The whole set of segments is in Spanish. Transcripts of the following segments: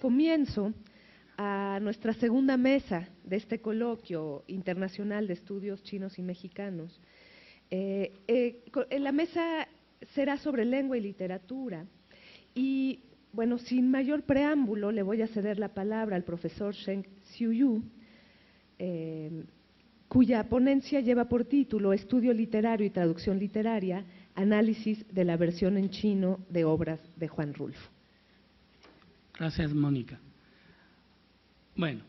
comienzo a nuestra segunda mesa de este coloquio internacional de estudios chinos y mexicanos. La mesa será sobre lengua y literatura y, bueno, sin mayor preámbulo, le voy a ceder la palabra al profesor Sheng Xiuyu, cuya ponencia lleva por título Estudio literario y traducción literaria, análisis de la versión en chino de obras de Juan Rulfo. Gracias, Mónica. Bueno,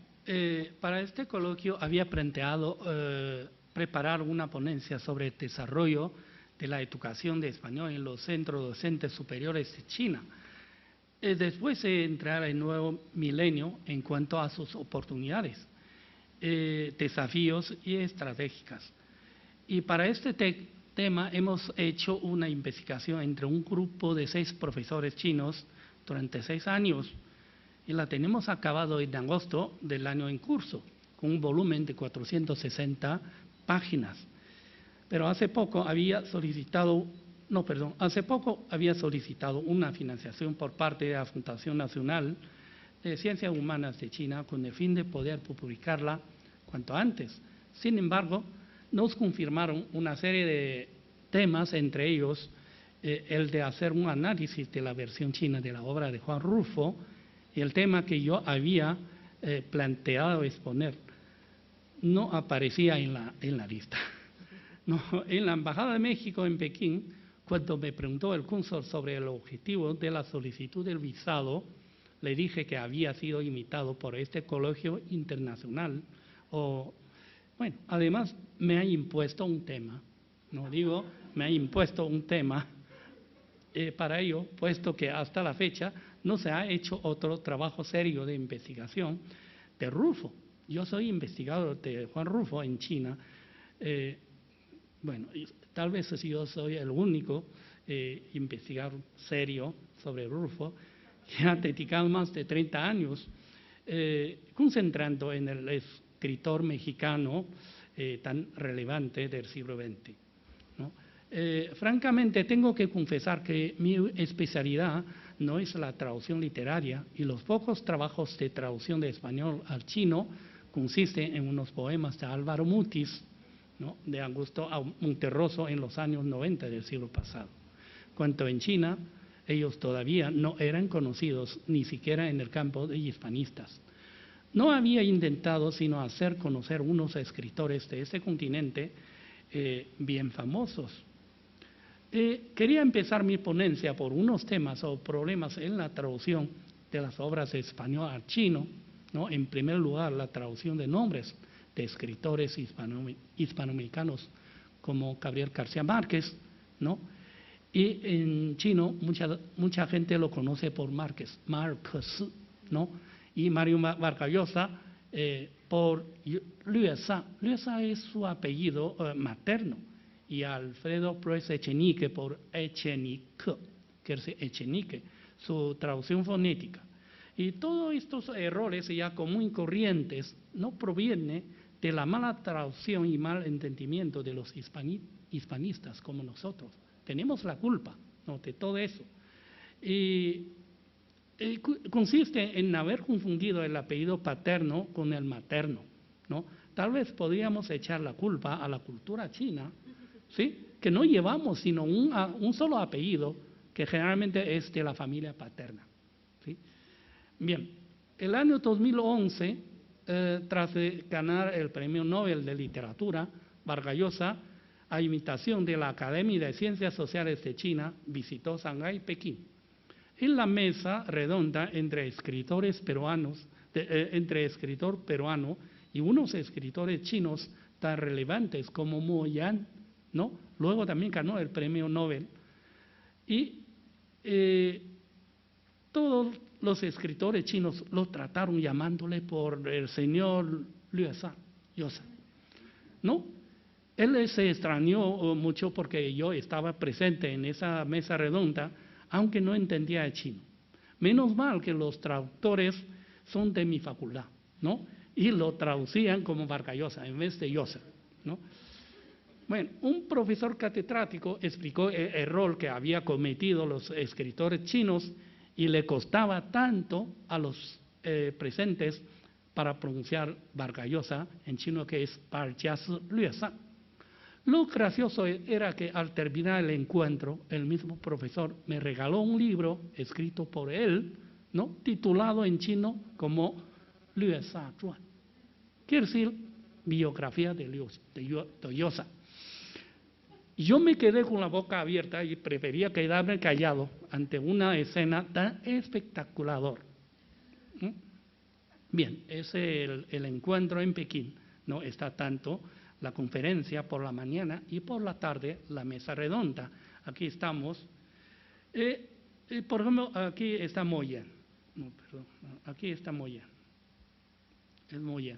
para este coloquio había planteado preparar una ponencia sobre el desarrollo de la educación de español en los centros docentes superiores de China, después de entrar el nuevo milenio en cuanto a sus oportunidades, desafíos y estratégicas. Y para este tema hemos hecho una investigación entre un grupo de 6 profesores chinos durante 6 años y la tenemos acabado en agosto del año en curso, con un volumen de 460 páginas. Pero hace poco había solicitado una financiación por parte de la Fundación Nacional de Ciencias Humanas de China con el fin de poder publicarla cuanto antes. Sin embargo, nos confirmaron una serie de temas, entre ellos el de hacer un análisis de la versión china de la obra de Juan Rulfo, y el tema que yo había planteado exponer no aparecía en la lista. No, en la Embajada de México en Pekín, cuando me preguntó el cónsul sobre el objetivo de la solicitud del visado, le dije que había sido invitado por este colegio internacional. Además me ha impuesto un tema, para ello, puesto que hasta la fecha no se ha hecho otro trabajo serio de investigación de Rulfo. Yo soy investigador de Juan Rulfo en China. Tal vez yo soy el único investigador serio sobre Rulfo que ha dedicado más de 30 años concentrando en el escritor mexicano tan relevante del siglo XX, ¿no? Francamente, tengo que confesar que mi especialidad no es la traducción literaria y los pocos trabajos de traducción de español al chino consisten en unos poemas de Álvaro Mutis, ¿no?, de Augusto Monterroso en los años 90 del siglo pasado. Cuanto en China, ellos todavía no eran conocidos ni siquiera en el campo de hispanistas. No había intentado sino hacer conocer unos escritores de este continente bien famosos. Quería empezar mi ponencia por unos temas o problemas en la traducción de las obras de español al chino, ¿no? En primer lugar, la traducción de nombres de escritores hispanoamericanos como Gabriel García Márquez, ¿no? Y en chino mucha gente lo conoce por Marquez, ¿no? Y Mario Vargas Llosa por Luesa. Luesa es su apellido materno. Y Alfredo Prues Echenique por Echenique, que es Echenique, su traducción fonética. Y todos estos errores ya común corrientes no provienen de la mala traducción y mal entendimiento de los hispanistas como nosotros. Tenemos la culpa, ¿no?, de todo eso. Y consiste en haber confundido el apellido paterno con el materno, ¿no? Tal vez podríamos echar la culpa a la cultura china, ¿sí?, que no llevamos sino un solo apellido que generalmente es de la familia paterna, ¿sí? Bien, el año 2011, tras ganar el Premio Nobel de Literatura, Vargas Llosa, a invitación de la Academia de Ciencias Sociales de China, visitó Shanghái y Pekín. En la mesa redonda entre escritor peruano y unos escritores chinos tan relevantes como Mo Yan, ¿no?, luego también ganó el Premio Nobel, y todos los escritores chinos lo trataron llamándole por el señor Llosa, ¿no? Él se extrañó mucho porque yo estaba presente en esa mesa redonda, aunque no entendía el chino. Menos mal que los traductores son de mi facultad, ¿no?, y lo traducían como Vargas Llosa en vez de Llosa, ¿no? Bueno, un profesor catedrático explicó el error que había cometido los escritores chinos y le costaba tanto a los presentes para pronunciar Vargas Llosa en chino, que es Par Jia Si Lue San. Lo gracioso era que al terminar el encuentro, el mismo profesor me regaló un libro escrito por él, ¿no?, titulado en chino como Lue Sa Zhuan, quiere decir biografía de Llosa. Yo me quedé con la boca abierta y prefería quedarme callado ante una escena tan espectacular. Bien, ese es el encuentro en Pekín, ¿no? Está tanto la conferencia por la mañana y por la tarde la mesa redonda. Aquí estamos. Por ejemplo, aquí está Moyen. No, perdón, aquí está Moyen. Es Moyen,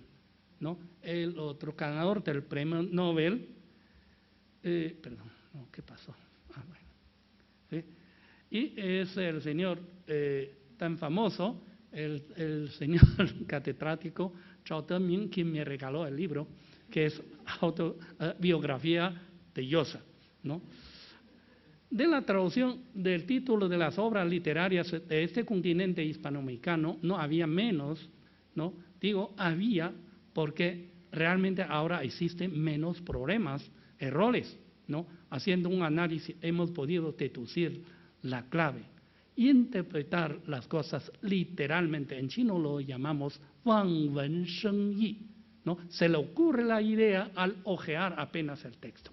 ¿no? El otro ganador del premio Nobel. Perdón, no, ¿qué pasó? Bueno. ¿Sí? Y es el señor tan famoso, el señor catedrático Zhao Deming, quien me regaló el libro, que es biografía de Llosa, ¿no? De la traducción del título de las obras literarias de este continente hispanoamericano no había menos, ¿no? Digo había porque realmente ahora existen menos problemas, errores, ¿no? Haciendo un análisis hemos podido deducir la clave. Interpretar las cosas literalmente, en chino lo llamamos Wang Wen Sheng Yi, ¿no? Se le ocurre la idea al ojear apenas el texto,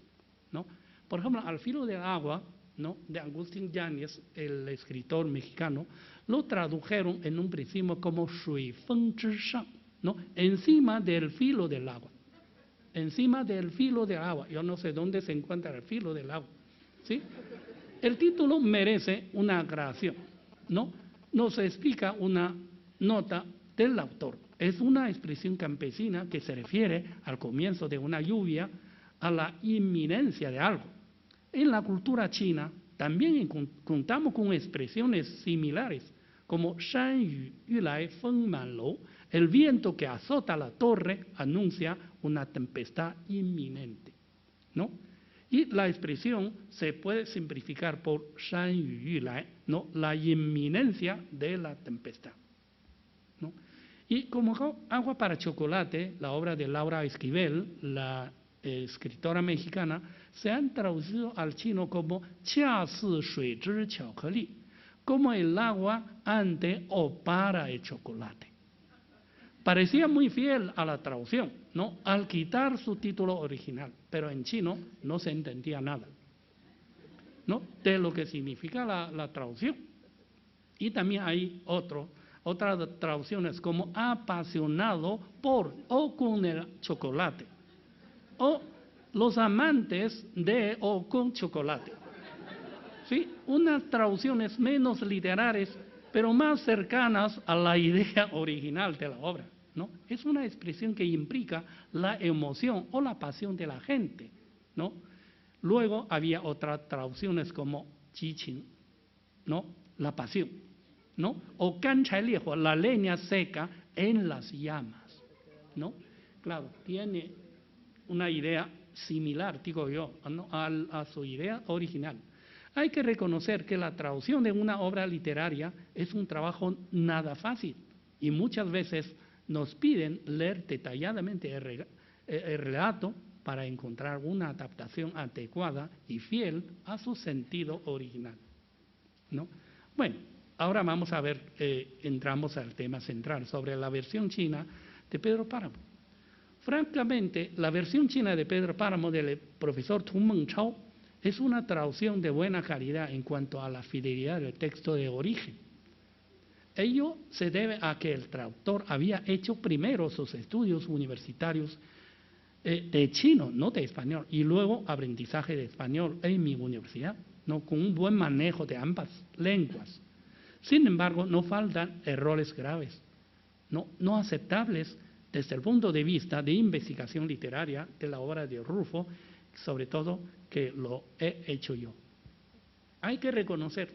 ¿no? Por ejemplo, Al filo del agua, ¿no?, de Agustín Yáñez, el escritor mexicano, lo tradujeron en un principio como Shui Feng Zhi Shang, ¿no?, encima del filo del agua. Encima del filo del agua. Yo no sé dónde se encuentra el filo del agua, ¿sí? El título merece una aclaración, ¿no? Nos explica una nota del autor. Es una expresión campesina que se refiere al comienzo de una lluvia, a la inminencia de algo. En la cultura china también contamos con expresiones similares, como Shan Yu Yulai Feng Man Lou, el viento que azota la torre anuncia una tempestad inminente, ¿no? Y la expresión se puede simplificar por Shan Yu Yulai, ¿no?, la inminencia de la tempestad, ¿no? Y como Agua para chocolate, la obra de Laura Esquivel, la escritora mexicana, se han traducido al chino como Chia Si Shui Zhi Qiaokeli, como el agua ante o para el chocolate. Parecía muy fiel a la traducción, ¿no?, al quitar su título original, pero en chino no se entendía nada, ¿no?, de lo que significa la traducción. Y también hay otras traducciones como apasionado por o con el chocolate, o los amantes de o con chocolate. ¿Sí? Unas traducciones menos literarias, pero más cercanas a la idea original de la obra, ¿no? Es una expresión que implica la emoción o la pasión de la gente, ¿no? Luego había otras traducciones como Jiqin, ¿no?, la pasión, ¿no?, o Ganchai Liehuo, la leña seca en las llamas, ¿no? Claro, tiene una idea similar, digo yo, ¿no?, a su idea original. Hay que reconocer que la traducción de una obra literaria es un trabajo nada fácil y muchas veces nos piden leer detalladamente el relato para encontrar una adaptación adecuada y fiel a su sentido original, ¿no? Bueno, ahora vamos a ver, entramos al tema central sobre la versión china de Pedro Páramo. Francamente, la versión china de Pedro Páramo del profesor Tu Mengchao es una traducción de buena calidad en cuanto a la fidelidad del texto de origen. Ello se debe a que el traductor había hecho primero sus estudios universitarios de chino, no de español, y luego aprendizaje de español en mi universidad, ¿no?, con un buen manejo de ambas lenguas. Sin embargo, no faltan errores graves, no aceptables desde el punto de vista de investigación literaria de la obra de Rulfo, sobre todo que lo he hecho yo. Hay que reconocer,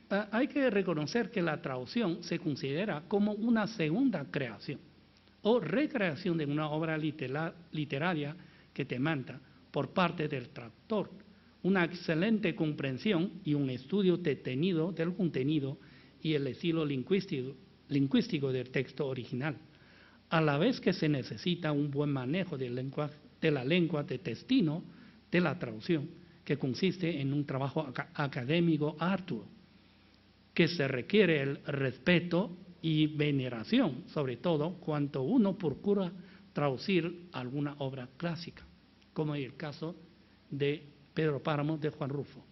hay que reconocer que la traducción se considera como una segunda creación o recreación de una obra literaria que demanda por parte del traductor una excelente comprensión y un estudio detenido del contenido y el estilo lingüístico del texto original, a la vez que se necesita un buen manejo de la lengua de destino de la traducción, que consiste en un trabajo académico arduo, que se requiere el respeto y veneración, sobre todo cuando uno procura traducir alguna obra clásica, como en el caso de Pedro Páramo de Juan Rulfo.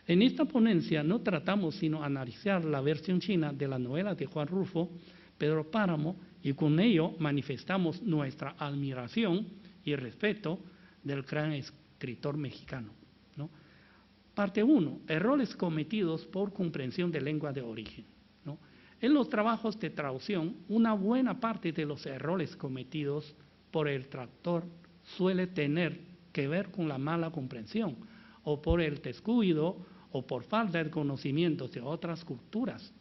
En esta ponencia no tratamos sino analizar la versión china de la novela de Juan Rulfo, Pedro Páramo, y con ello manifestamos nuestra admiración y respeto del gran escritor mexicano, ¿no? Parte 1. Errores cometidos por comprensión de lengua de origen, ¿no? En los trabajos de traducción, una buena parte de los errores cometidos por el traductor suele tener que ver con la mala comprensión, o por el descuido, o por falta de conocimientos de otras culturas,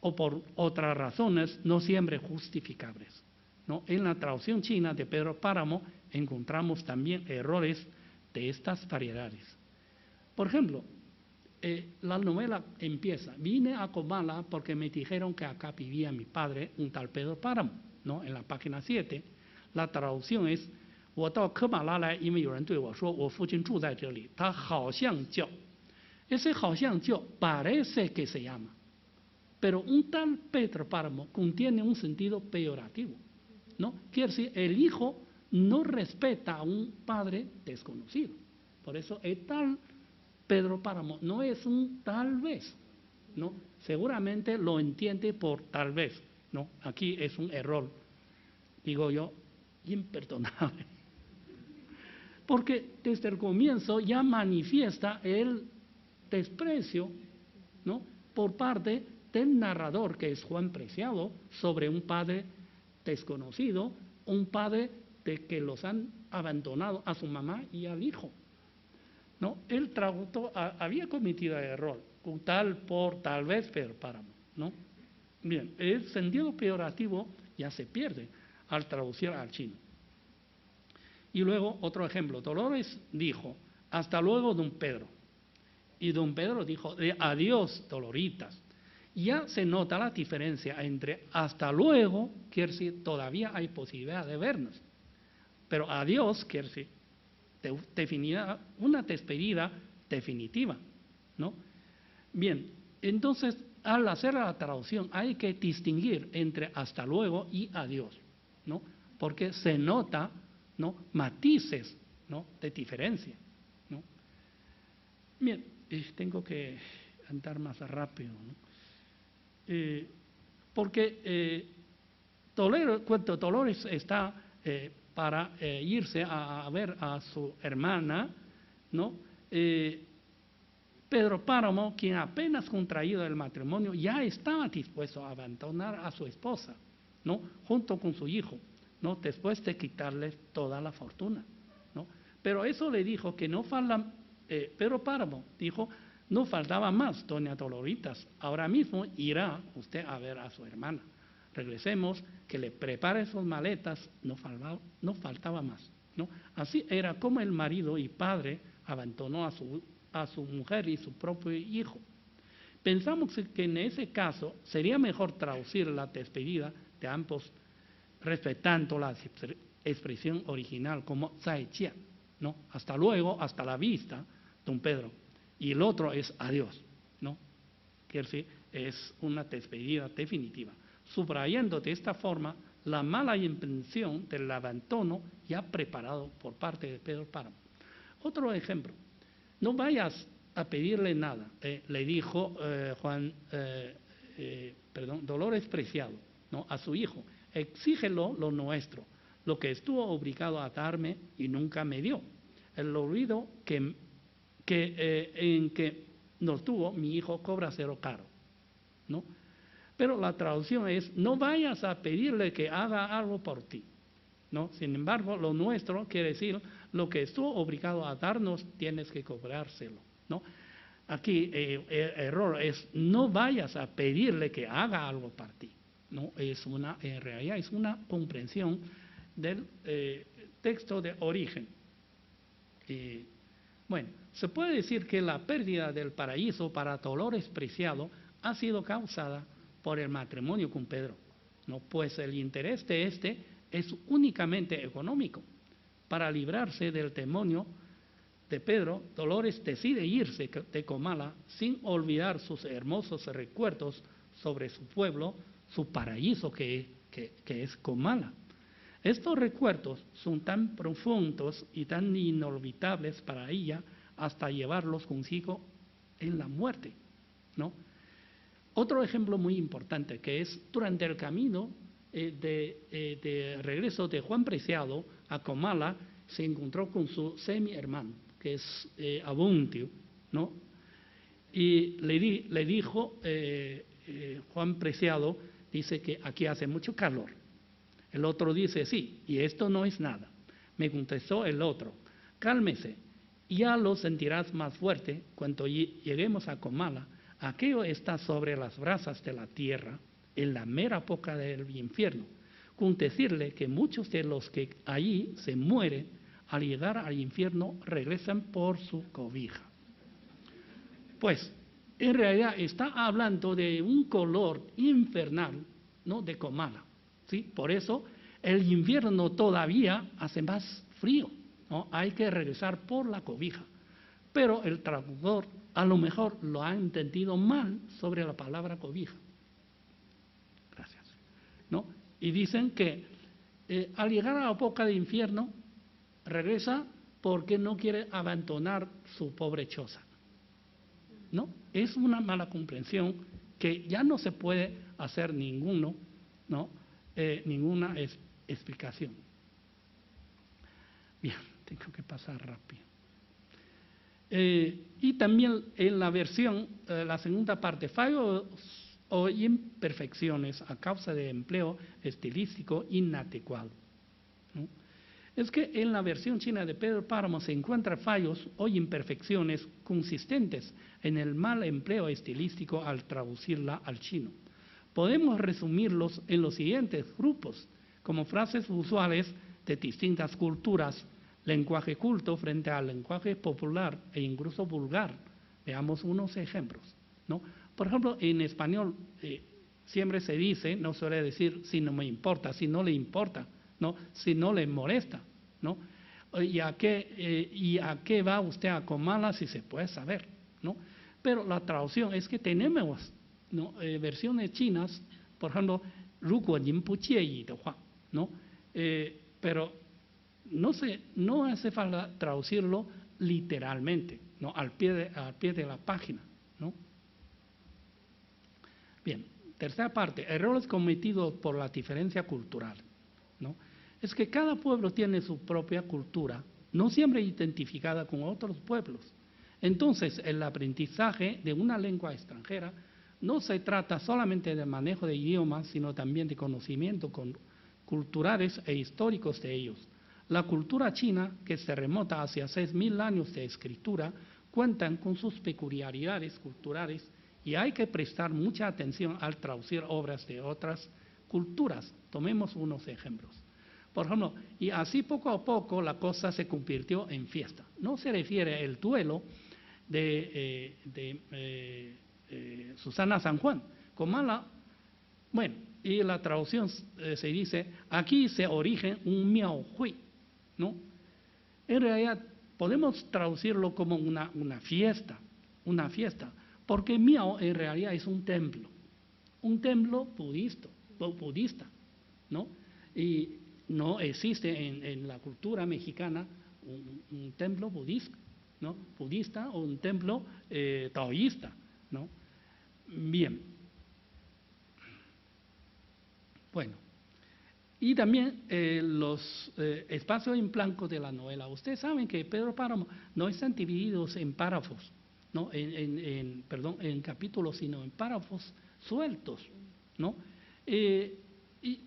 o por otras razones no siempre justificables, ¿no? En la traducción china de Pedro Páramo encontramos también errores de estas variedades. Por ejemplo, la novela empieza: vine a Comala porque me dijeron que acá vivía mi padre, un tal Pedro Páramo, ¿no? En la página 7, la traducción es: 我到科马拉来，因为有人对我说我父亲住在这里，他好像叫. Ese 好像叫 parece que se llama, pero un tal Pedro Páramo contiene un sentido peyorativo, ¿no? Quiere decir, el hijo no respeta a un padre desconocido. Por eso el tal Pedro Páramo no es un tal vez, ¿no? Seguramente lo entiende por tal vez, ¿no? Aquí es un error, digo yo, imperdonable. Porque desde el comienzo ya manifiesta el desprecio, ¿no?, por parte del narrador, que es Juan Preciado, sobre un padre desconocido, un padre de que los han abandonado a su mamá y al hijo, ¿no? El traductor había cometido el error, tal vez Pedro Páramo, ¿no? Bien, el sentido peyorativo ya se pierde al traducir al chino. Y luego otro ejemplo: Dolores dijo: hasta luego, don Pedro. Y don Pedro dijo: adiós, Doloritas. Ya se nota la diferencia entre hasta luego, quiere decir todavía hay posibilidad de vernos, pero adiós quiere decir una despedida definitiva, ¿no? Bien, entonces al hacer la traducción hay que distinguir entre hasta luego y adiós, ¿no? Porque se nota, ¿no?, matices, ¿no?, de diferencia, ¿no? Bien, tengo que andar más rápido, ¿no? Porque cuando Dolores está para irse a ver a su hermana, ¿no?, Pedro Páramo, quien apenas contraído el matrimonio, ya estaba dispuesto a abandonar a su esposa, ¿no?, junto con su hijo, ¿no?, después de quitarle toda la fortuna, ¿no? Pero eso le dijo que no falta, Pedro Páramo dijo: no faltaba más, doña Doloritas, ahora mismo irá usted a ver a su hermana. Regresemos, que le prepare sus maletas, no faltaba más, ¿no? Así era como el marido y padre abandonó a su mujer y su propio hijo. Pensamos que en ese caso sería mejor traducir la despedida de ambos respetando la expresión original como zaijian, ¿no?, hasta luego, hasta la vista, don Pedro. Y el otro es adiós, ¿no? Quiere decir, es una despedida definitiva, subrayando de esta forma la mala intención del abandono ya preparado por parte de Pedro Páramo. Otro ejemplo: no vayas a pedirle nada, le dijo Dolores Preciado, ¿no?, a su hijo: exígelo lo nuestro, lo que estuvo obligado a darme y nunca me dio. El olvido en que nos tuvo mi hijo cobra cero caro, ¿no? Pero la traducción es: no vayas a pedirle que haga algo por ti, ¿no? Sin embargo, lo nuestro quiere decir lo que estuvo obligado a darnos, tienes que cobrárselo, ¿no? Aquí el error es: no vayas a pedirle que haga algo para ti, ¿no? En realidad es una comprensión del texto de origen. Bueno, se puede decir que la pérdida del paraíso para Dolores Preciado ha sido causada por el matrimonio con Pedro, ¿no? Pues el interés de este es únicamente económico. Para librarse del demonio de Pedro, Dolores decide irse de Comala sin olvidar sus hermosos recuerdos sobre su pueblo, su paraíso que es Comala. Estos recuerdos son tan profundos y tan inolvidables para ella hasta llevarlos consigo en la muerte, ¿no? Otro ejemplo muy importante que es durante el camino de regreso de Juan Preciado a Comala, se encontró con su semi-hermano, que es Abuntio, ¿no? Y le dijo, Juan Preciado dice que aquí hace mucho calor. El otro dice, sí, y esto no es nada. Me contestó el otro, cálmese, ya lo sentirás más fuerte cuando lleguemos a Comala. Aquello está sobre las brasas de la tierra, en la mera boca del infierno. Con decirle que muchos de los que allí se mueren, al llegar al infierno, regresan por su cobija. Pues, en realidad está hablando de un color infernal, ¿no?, de Comala, ¿sí? Por eso el infierno todavía hace más frío, ¿no? Hay que regresar por la cobija. Pero el traductor a lo mejor lo ha entendido mal sobre la palabra cobija. Gracias. ¿No? Y dicen que al llegar a la boca del infierno, regresa porque no quiere abandonar su pobre choza. ¿No? Es una mala comprensión que ya no se puede hacer ninguna explicación. Bien, tengo que pasar rápido. Y también en la versión, la segunda parte, fallos o imperfecciones a causa de empleo estilístico inadecuado, ¿no? Es que en la versión china de Pedro Páramo se encuentran fallos o imperfecciones consistentes en el mal empleo estilístico al traducirla al chino. Podemos resumirlos en los siguientes grupos, como frases usuales de distintas culturas, lenguaje culto frente al lenguaje popular e incluso vulgar. Veamos unos ejemplos, ¿no? Por ejemplo, en español siempre se dice, no suele decir si no me importa, si no le importa, ¿no? Si no le molesta, ¿no? ¿Y a qué va usted a Comala si se puede saber, ¿no? Pero la traducción es que tenemos, ¿no?, versiones chinas, por ejemplo, 如果您不介意的话, ¿no? Pero no hace falta traducirlo literalmente, ¿no?, al pie de la página, ¿no? Bien, tercera parte, errores cometidos por la diferencia cultural, ¿no? Es que cada pueblo tiene su propia cultura, no siempre identificada con otros pueblos. Entonces, el aprendizaje de una lengua extranjera no se trata solamente del manejo de idiomas, sino también de conocimiento culturales e históricos de ellos. La cultura china, que se remota hacia 6.000 años de escritura, cuentan con sus peculiaridades culturales y hay que prestar mucha atención al traducir obras de otras culturas. Tomemos unos ejemplos. Por ejemplo, y así poco a poco la cosa se convirtió en fiesta. No se refiere al duelo de Susana San Juan. Comala, bueno, y la traducción se dice, aquí se origen un miao hui, ¿no? En realidad podemos traducirlo como una fiesta, porque miao en realidad es un templo budista, ¿no? Y no existe en la cultura mexicana un templo budista, ¿no?, budista o un templo taoísta, ¿no? Bien. Bueno, y también los espacios en blanco de la novela. Ustedes saben que Pedro Páramo no están divididos en párrafos, ¿no?, en capítulos, sino en párrafos sueltos, ¿no?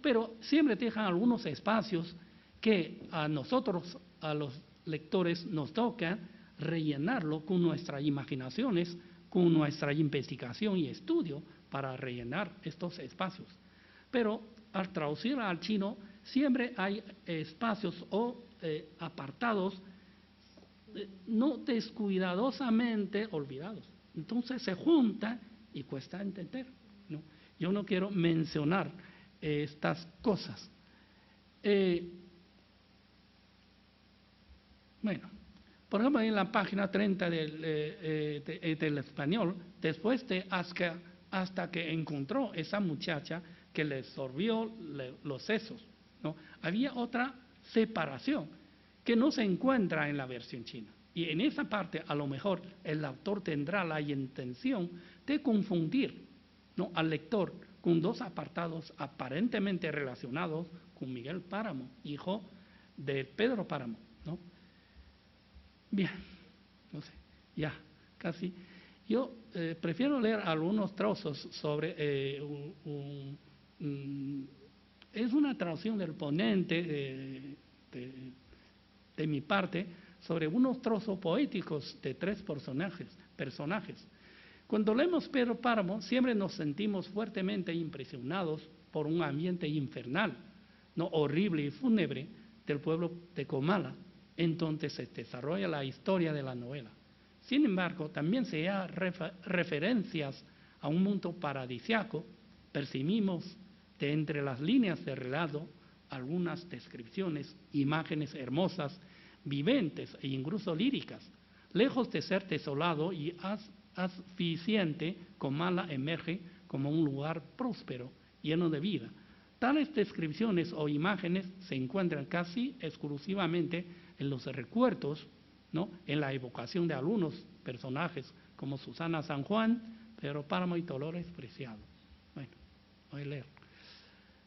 Pero siempre dejan algunos espacios que a nosotros, a los lectores, nos toca rellenarlo con nuestras imaginaciones, con nuestra investigación y estudio para rellenar estos espacios. Pero al traducir al chino siempre hay espacios o apartados no descuidadosamente olvidados. Entonces se junta y cuesta entender, ¿no? Yo no quiero mencionar estas cosas. Bueno, por ejemplo, en la página 30 del español, después de hasta que encontró esa muchacha que le sorbió los sesos, ¿no? Había otra separación que no se encuentra en la versión china. Y en esa parte, a lo mejor, el autor tendrá la intención de confundir, ¿no?, al lector con dos apartados aparentemente relacionados con Miguel Páramo, hijo de Pedro Páramo, ¿no? Bien, no sé, ya, casi. Yo prefiero leer algunos trozos sobre es una traducción del ponente de mi parte sobre unos trozos poéticos de tres personajes. Cuando leemos Pedro Páramo, siempre nos sentimos fuertemente impresionados por un ambiente infernal, no horrible y fúnebre, del pueblo de Comala. Entonces se desarrolla la historia de la novela. Sin embargo, también se da referencias a un mundo paradisiaco. Percibimos de entre las líneas de relato algunas descripciones, imágenes hermosas, viventes e incluso líricas. Lejos de ser desolado y asfixiante, Comala emerge como un lugar próspero, lleno de vida. Tales descripciones o imágenes se encuentran casi exclusivamente en los recuerdos, ¿no?, en la evocación de algunos personajes como Susana San Juan, Pedro Páramo y Dolores Preciado. Bueno, voy a leer.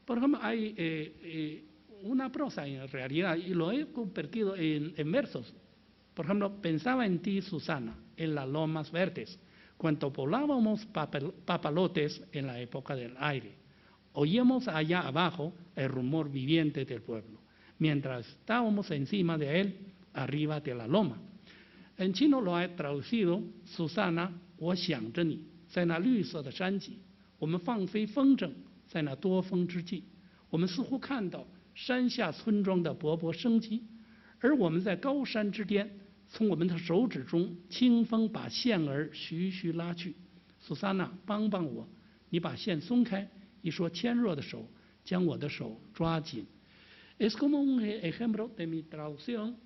Por ejemplo, hay una prosa en realidad, y lo he convertido en versos. Por ejemplo, pensaba en ti, Susana, en las lomas verdes, cuando volábamos papalotes en la época del aire. Oíamos allá abajo el rumor viviente del pueblo, mientras estábamos encima de él, arriba de la loma. En chino lo ha traducido Susana, 我想着你，在那绿色的山脊，我们放飞风筝，在那多风之际，我们似乎看到山下村庄的勃勃生机，而我们在高山之巅，从我们的手指中，清风把线儿徐徐拉去。Susana， 帮帮我，你把线松开。y su 纤弱的手将我的手抓紧。Es como un ejemplo de mi traducción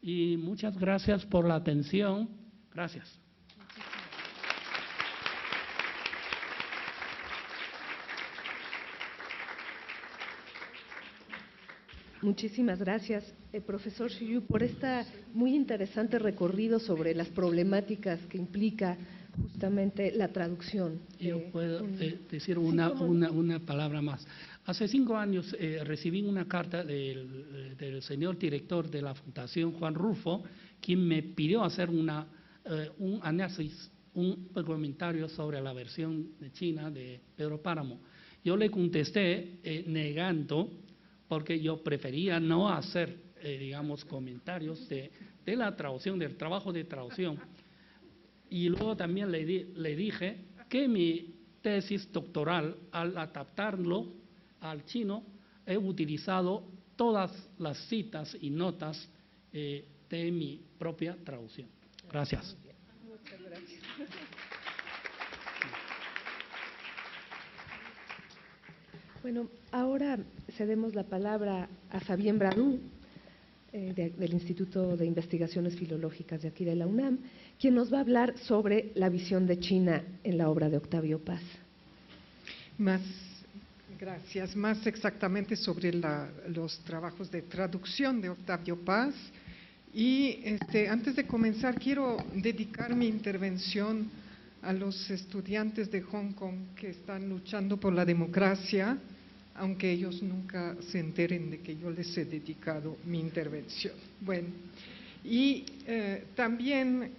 y muchas gracias por la atención. Gracias. Muchísimas gracias, profesor Xu Yu, por este muy interesante recorrido sobre las problemáticas que implica justamente la traducción. Yo puedo decir una palabra más. Hace 5 años recibí una carta del señor director de la Fundación Juan Rulfo, quien me pidió hacer un análisis, un comentario sobre la versión de China de Pedro Páramo. Yo le contesté negando, porque yo prefería no hacer, digamos, comentarios de la traducción, del trabajo de traducción. Y luego también le dije que mi tesis doctoral, al adaptarlo al chino, he utilizado todas las citas y notas de mi propia traducción. Gracias. Muchas gracias. Bueno, ahora cedemos la palabra a Fabien Bradou, del Instituto de Investigaciones Filológicas de aquí de la UNAM, quien nos va a hablar sobre la visión de China en la obra de Octavio Paz. Gracias. Más exactamente sobre los trabajos de traducción de Octavio Paz. Y antes de comenzar, quiero dedicar mi intervención a los estudiantes de Hong Kong que están luchando por la democracia, aunque ellos nunca se enteren de que yo les he dedicado mi intervención. Bueno, y también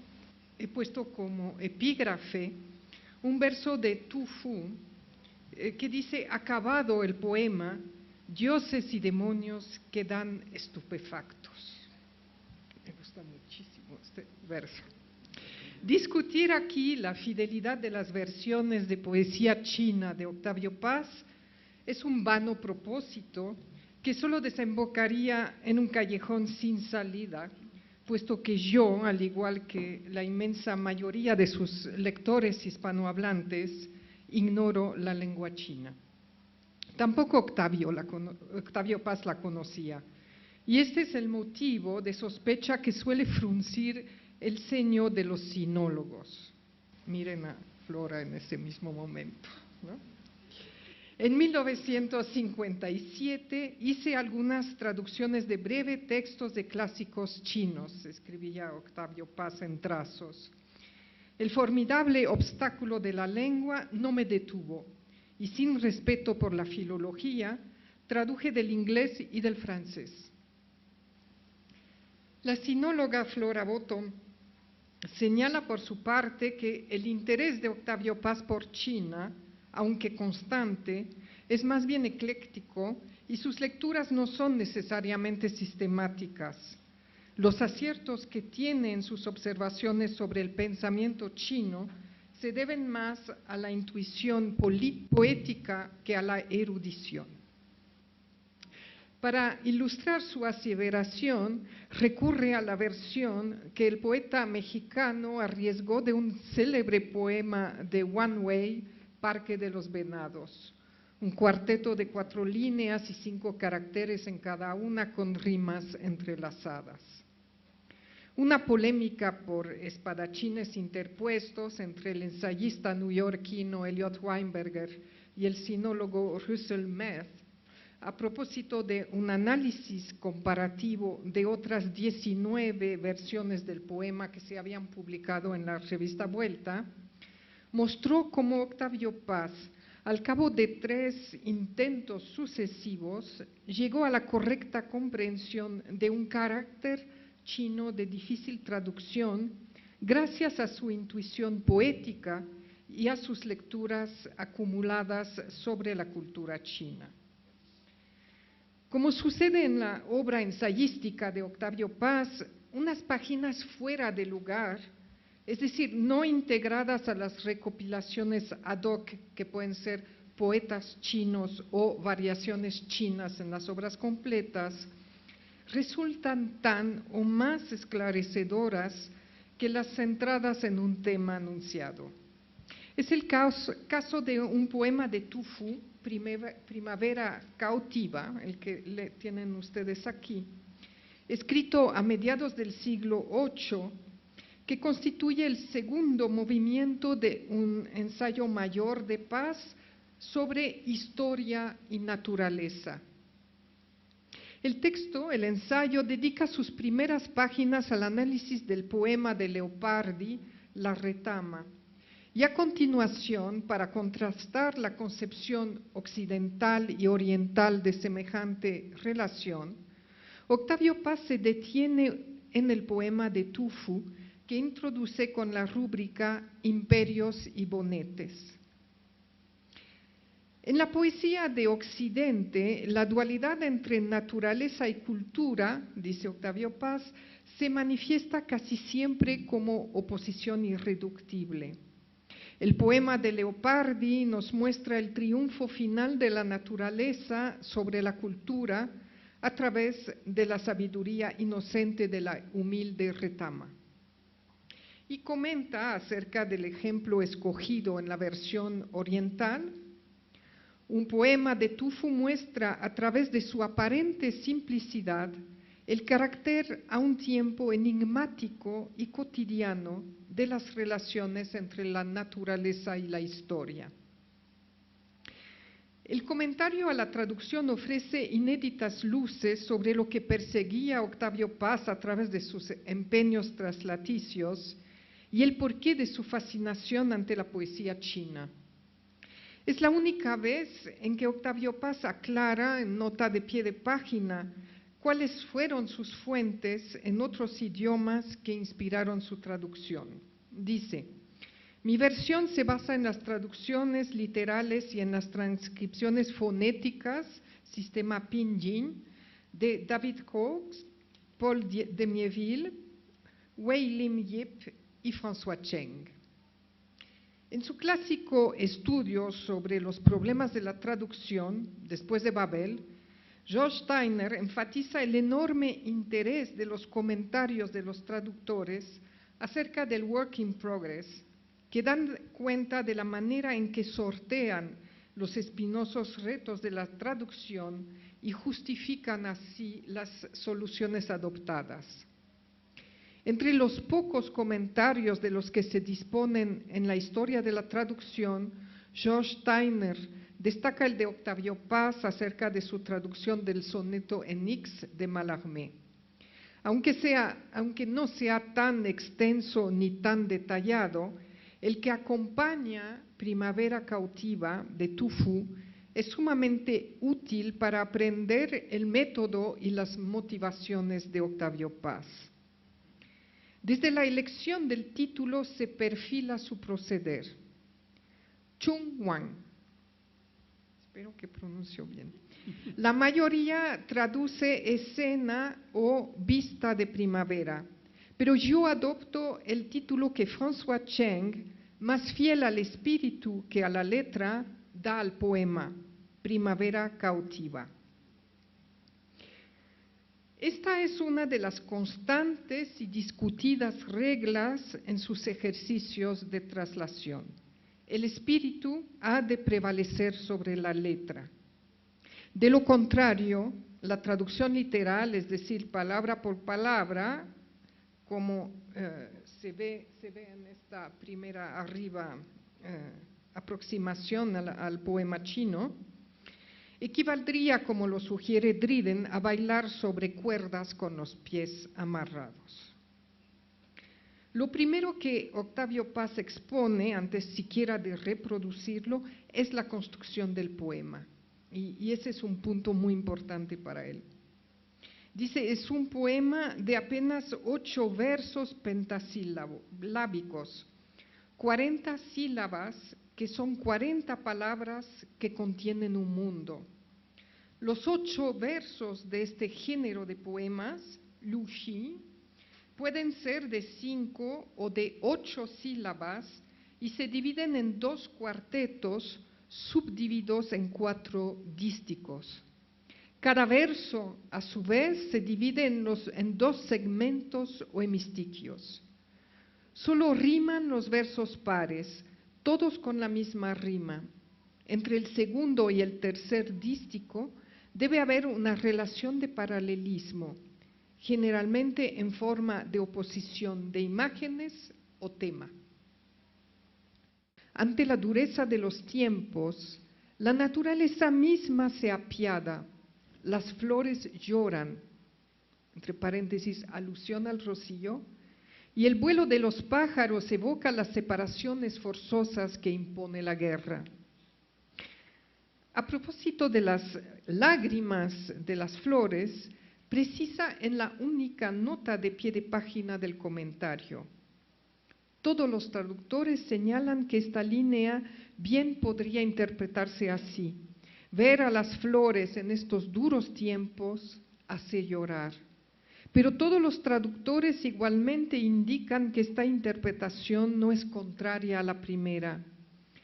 he puesto como epígrafe un verso de Tu Fu que dice: acabado el poema, dioses y demonios quedan estupefactos. Me gusta muchísimo este verso. Discutir aquí la fidelidad de las versiones de poesía china de Octavio Paz es un vano propósito que solo desembocaría en un callejón sin salida, puesto que yo, al igual que la inmensa mayoría de sus lectores hispanohablantes, ignoro la lengua china. Tampoco Octavio Paz la conocía, y este es el motivo de sospecha que suele fruncir el ceño de los sinólogos. Miren a Flora en ese mismo momento, ¿no? En 1957 hice algunas traducciones de breve textos de clásicos chinos, escribía Octavio Paz en trazos. El formidable obstáculo de la lengua no me detuvo, y sin respeto por la filología, traduje del inglés y del francés. La sinóloga Flora Bottom señala por su parte que el interés de Octavio Paz por China, aunque constante, es más bien ecléctico y sus lecturas no son necesariamente sistemáticas. Los aciertos que tiene en sus observaciones sobre el pensamiento chino se deben más a la intuición poética que a la erudición. Para ilustrar su aseveración, recurre a la versión que el poeta mexicano arriesgó de un célebre poema de One Way, Parque de los Venados, un cuarteto de 4 líneas y 5 caracteres en cada una con rimas entrelazadas. Una polémica por espadachines interpuestos entre el ensayista neoyorquino Elliot Weinberger y el sinólogo Russell Meath, a propósito de un análisis comparativo de otras 19 versiones del poema que se habían publicado en la revista Vuelta, mostró cómo Octavio Paz, al cabo de 3 intentos sucesivos, llegó a la correcta comprensión de un carácter chino de difícil traducción gracias a su intuición poética y a sus lecturas acumuladas sobre la cultura china. Como sucede en la obra ensayística de Octavio Paz, unas páginas fuera de lugar, es decir, no integradas a las recopilaciones ad hoc que pueden ser poetas chinos o variaciones chinas en las obras completas, resultan tan o más esclarecedoras que las centradas en un tema anunciado. Es el caso de un poema de Tu Fu, Primavera Cautiva, el que tienen ustedes aquí, escrito a mediados del siglo VIII, que constituye el segundo movimiento de un ensayo mayor de Paz sobre historia y naturaleza. El texto, el ensayo, dedica sus primeras páginas al análisis del poema de Leopardi, La Retama, y a continuación, para contrastar la concepción occidental y oriental de semejante relación, Octavio Paz se detiene en el poema de Tu Fu, que introduce con la rúbrica Imperios y Bonetes. En la poesía de Occidente, la dualidad entre naturaleza y cultura, dice Octavio Paz, se manifiesta casi siempre como oposición irreductible. El poema de Leopardi nos muestra el triunfo final de la naturaleza sobre la cultura a través de la sabiduría inocente de la humilde retama. Y comenta acerca del ejemplo escogido en la versión oriental. Un poema de Tu Fu muestra a través de su aparente simplicidad el carácter a un tiempo enigmático y cotidiano de las relaciones entre la naturaleza y la historia. El comentario a la traducción ofrece inéditas luces sobre lo que perseguía Octavio Paz a través de sus empeños traslaticios y el porqué de su fascinación ante la poesía china. Es la única vez en que Octavio Paz aclara en nota de pie de página cuáles fueron sus fuentes en otros idiomas que inspiraron su traducción. Dice: mi versión se basa en las traducciones literales y en las transcripciones fonéticas, sistema Pinyin, de David Cox, Paul Demieville, Wei Lim Yip y François Cheng. En su clásico estudio sobre los problemas de la traducción, después de Babel, George Steiner enfatiza el enorme interés de los comentarios de los traductores acerca del work in progress, que dan cuenta de la manera en que sortean los espinosos retos de la traducción y justifican así las soluciones adoptadas. Entre los pocos comentarios de los que se disponen en la historia de la traducción, George Steiner destaca el de Octavio Paz acerca de su traducción del soneto en X de Mallarmé. Aunque no sea tan extenso ni tan detallado, el que acompaña Primavera cautiva de Tu Fu es sumamente útil para aprender el método y las motivaciones de Octavio Paz. Desde la elección del título se perfila su proceder. Chung Wang, espero que pronuncio bien. La mayoría traduce escena o vista de primavera, pero yo adopto el título que François Cheng, más fiel al espíritu que a la letra, da al poema, Primavera cautiva. Esta es una de las constantes y discutidas reglas en sus ejercicios de traslación. El espíritu ha de prevalecer sobre la letra. De lo contrario, la traducción literal, es decir, palabra por palabra, como se ve en esta primera arriba aproximación al poema chino, equivaldría, como lo sugiere Dryden, a bailar sobre cuerdas con los pies amarrados. Lo primero que Octavio Paz expone, antes siquiera de reproducirlo, es la construcción del poema. Y ese es un punto muy importante para él. Dice, es un poema de apenas 8 versos pentasílabicos, 40 sílabas, que son 40 palabras que contienen un mundo. Los 8 versos de este género de poemas, Lu Xi, pueden ser de 5 o de 8 sílabas y se dividen en 2 cuartetos subdivididos en 4 dísticos. Cada verso, a su vez, se divide en 2 segmentos o hemistiquios. Solo riman los versos pares, todos con la misma rima. Entre el segundo y el tercer dístico debe haber una relación de paralelismo, generalmente en forma de oposición de imágenes o tema. Ante la dureza de los tiempos, la naturaleza misma se apiada, las flores lloran, entre paréntesis, alusión al rocío, y el vuelo de los pájaros evoca las separaciones forzosas que impone la guerra. A propósito de las lágrimas de las flores, precisa en la única nota de pie de página del comentario. Todos los traductores señalan que esta línea bien podría interpretarse así: ver a las flores en estos duros tiempos hace llorar. Pero todos los traductores igualmente indican que esta interpretación no es contraria a la primera.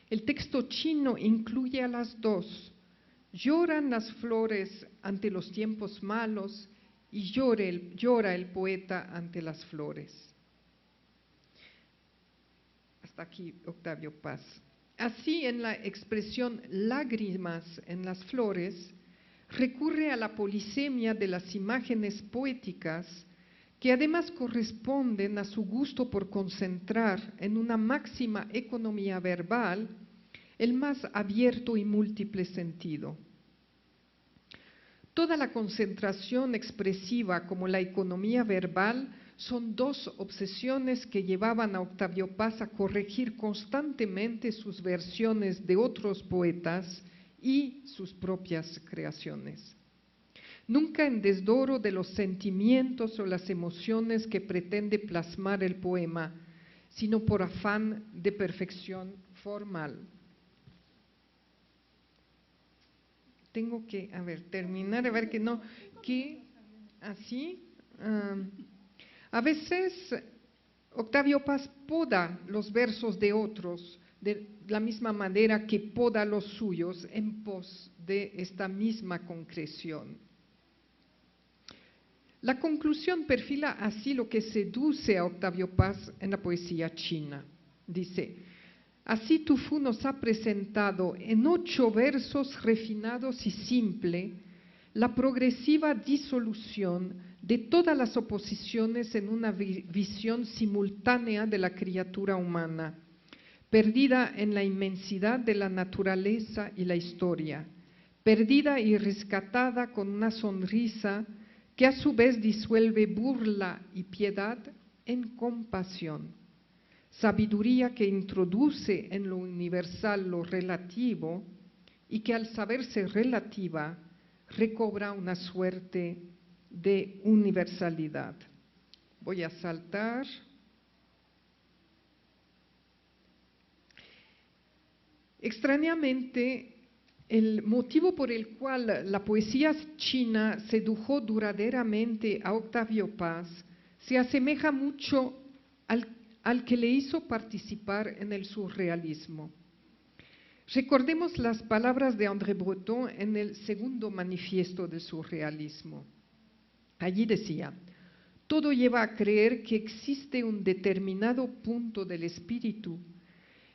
El texto chino incluye a las dos. Lloran las flores ante los tiempos malos y llora el poeta ante las flores. Hasta aquí Octavio Paz. Así, en la expresión lágrimas en las flores, recurre a la polisemia de las imágenes poéticas que además corresponden a su gusto por concentrar en una máxima economía verbal el más abierto y múltiple sentido. Toda la concentración expresiva como la economía verbal son 2 obsesiones que llevaban a Octavio Paz a corregir constantemente sus versiones de otros poetas y sus propias creaciones. Nunca en desdoro de los sentimientos o las emociones que pretende plasmar el poema, sino por afán de perfección formal. Tengo que, terminar, así. A veces Octavio Paz poda los versos de otros de la misma manera que poda los suyos en pos de esta misma concreción. La conclusión perfila así lo que seduce a Octavio Paz en la poesía china. Dice: así Tu Fu nos ha presentado en 8 versos refinados y simple la progresiva disolución de todas las oposiciones en una visión simultánea de la criatura humana, perdida en la inmensidad de la naturaleza y la historia, perdida y rescatada con una sonrisa que a su vez disuelve burla y piedad en compasión. Sabiduría que introduce en lo universal lo relativo y que al saberse relativa recobra una suerte de universalidad. Voy a saltar. Extrañamente, el motivo por el cual la poesía china sedujo duraderamente a Octavio Paz se asemeja mucho al que le hizo participar en el surrealismo. Recordemos las palabras de André Breton en el segundo manifiesto del surrealismo. Allí decía: todo lleva a creer que existe un determinado punto del espíritu